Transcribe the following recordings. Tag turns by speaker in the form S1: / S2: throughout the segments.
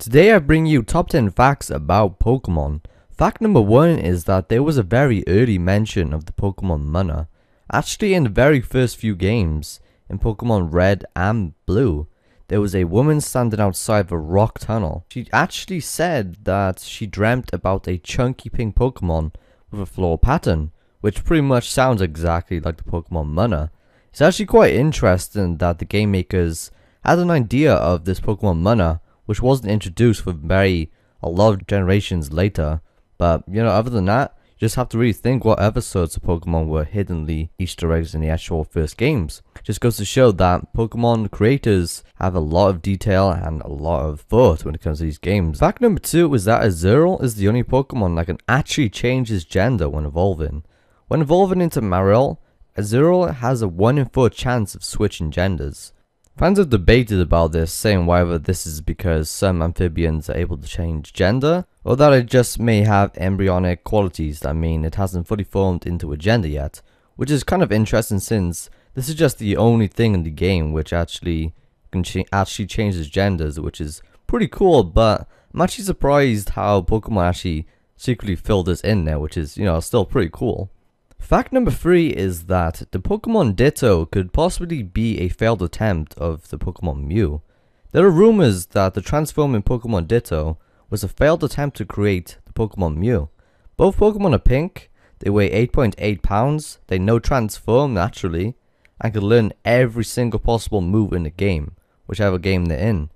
S1: Today I bring you top 10 facts about Pokemon. Fact number 1 is that there was a very early mention of the Pokemon Mana. Actually, in the very first few games, in Pokemon Red and Blue, there was a woman standing outside of a rock tunnel. She actually said that she dreamt about a chunky pink Pokemon with a floral pattern, which pretty much sounds exactly like the Pokemon Mana. It's actually quite interesting that the game makers had an idea of this Pokemon Mana, which wasn't introduced for a lot of generations later. But, other than that, you just have to really think what episodes of Pokemon were hiddenly Easter eggs in the actual first games. Just goes to show that Pokemon creators have a lot of detail and a lot of thought when it comes to these games. Fact number 2 is that Azurill is the only Pokemon that can actually change his gender when evolving. When evolving into Marill, Azurill has a 1 in 4 chance of switching genders. Fans have debated about this, saying whether this is because some amphibians are able to change gender, or that it just may have embryonic qualities that mean it hasn't fully formed into a gender yet, which is kind of interesting since this is just the only thing in the game which actually can changes genders, which is pretty cool. But I'm actually surprised how Pokemon actually secretly filled this in there, which is, still pretty cool. Fact number 3 is that the Pokemon Ditto could possibly be a failed attempt of the Pokemon Mew. There are rumors that the transforming Pokemon Ditto was a failed attempt to create the Pokemon Mew. Both Pokemon are pink, they weigh 8.8 pounds, they no transform naturally, and can learn every single possible move in the game, whichever game they're in.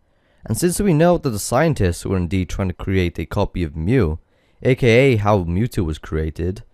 S1: And since we know that the scientists were indeed trying to create a copy of Mew, aka how Mewtwo was created,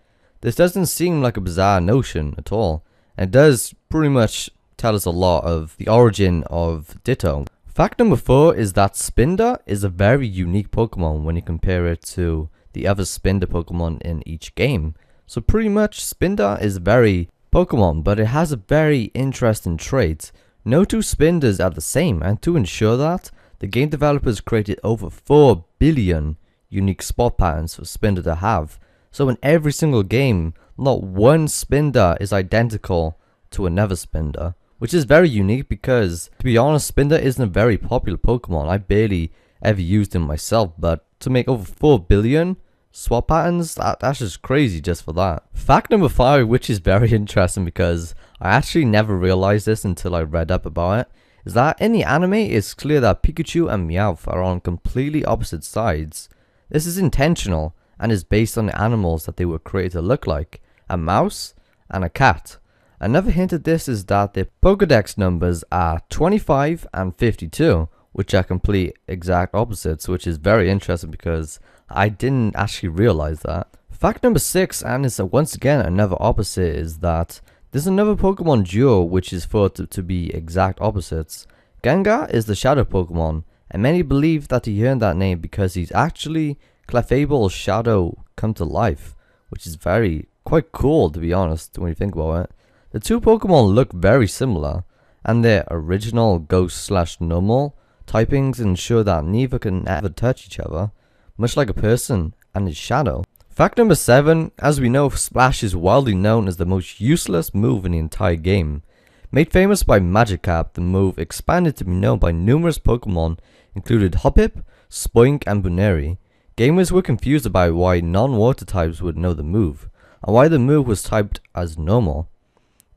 S1: this doesn't seem like a bizarre notion at all, and it does pretty much tell us a lot of the origin of Ditto. Fact number 4 is that Spinda is a very unique Pokemon when you compare it to the other Spinda Pokemon in each game. So pretty much Spinda is very Pokemon, but it has a very interesting trait. No two Spindas are the same, and to ensure that, the game developers created over 4 billion unique spot patterns for Spinda to have. So in every single game, not one Spinda is identical to another Spinda, which is very unique because, to be honest, Spinda isn't a very popular Pokemon. I barely ever used him myself, but to make over 4 billion swap patterns, that's just crazy just for that. Fact number 5, which is very interesting because I actually never realized this until I read up about it, is that in the anime it's clear that Pikachu and Meowth are on completely opposite sides. This is intentional and is based on the animals that they were created to look like, a mouse and a cat. Another hint of this is that their Pokedex numbers are 25 and 52, which are complete exact opposites, which is very interesting because I didn't actually realize that. Fact number 6, and it's once again another opposite, is that there's another Pokemon duo which is thought to be exact opposites. Gengar is the shadow Pokemon, and many believe that he earned that name because he's actually Clefable's shadow come to life, which is quite cool to be honest when you think about it. The two Pokemon look very similar, and their original ghost/normal typings ensure that neither can ever touch each other, much like a person and his shadow. Fact number 7, as we know, Splash is widely known as the most useless move in the entire game. Made famous by Magikarp, the move expanded to be known by numerous Pokemon, included Hoppip, Spoink, and Buneri. Gamers were confused about why non-water types would know the move, and why the move was typed as normal.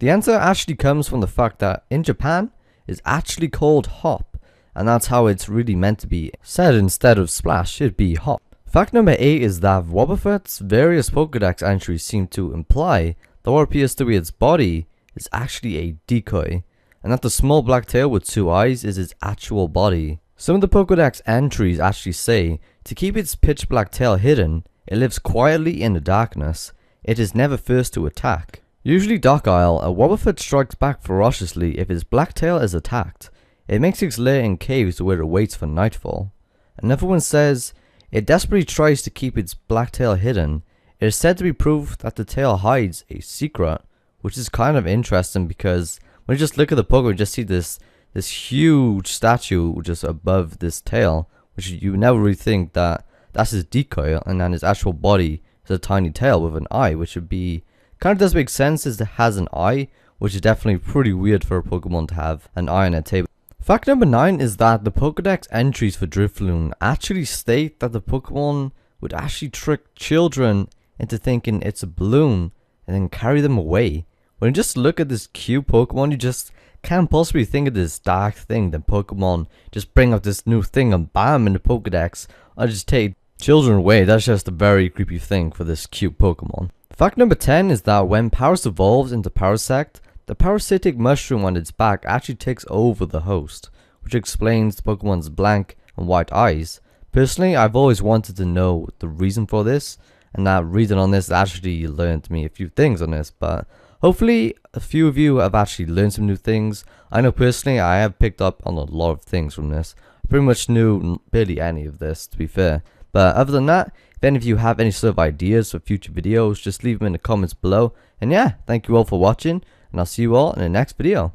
S1: The answer actually comes from the fact that in Japan, it's actually called Hop, and that's how it's really meant to be said. Instead of Splash, it'd be Hop. Fact number 8 is that Wobbuffet's various Pokedex entries seem to imply that what appears to be its body is actually a decoy, and that the small black tail with 2 eyes is its actual body. Some of the Pokedex entries actually say, to keep its pitch black tail hidden, it lives quietly in the darkness. It is never first to attack. Usually docile, a Wobbuffet strikes back ferociously if its black tail is attacked. It makes its lair in caves where it waits for nightfall. Another one says, it desperately tries to keep its black tail hidden. It is said to be proof that the tail hides a secret, which is kind of interesting because when you just look at the Pokemon, you just see this huge statue just above this tail, which you never really think that that's his decoy, and then his actual body is a tiny tail with an eye, which would be kind of does make sense as it has an eye, which is definitely pretty weird for a Pokemon to have an eye on a tail. Fact number 9 is that the Pokedex entries for Drifloon actually state that the Pokemon would actually trick children into thinking it's a balloon and then carry them away. When you just look at this cute Pokemon, you just can't possibly think of this dark thing that Pokemon just bring up this new thing and bam in the Pokedex or just take children away. That's just a very creepy thing for this cute Pokemon. Fact number 10 is that when Paras evolves into Parasect, the parasitic mushroom on its back actually takes over the host, which explains the Pokemon's blank and white eyes. Personally, I've always wanted to know the reason for this, and that reason on this actually learned me a few things on this, but hopefully a few of you have actually learned some new things. I know personally I have picked up on a lot of things from this. I pretty much knew barely any of this, to be fair. But other than that, if any of you have any sort of ideas for future videos, just leave them in the comments below. And yeah, thank you all for watching, and I'll see you all in the next video.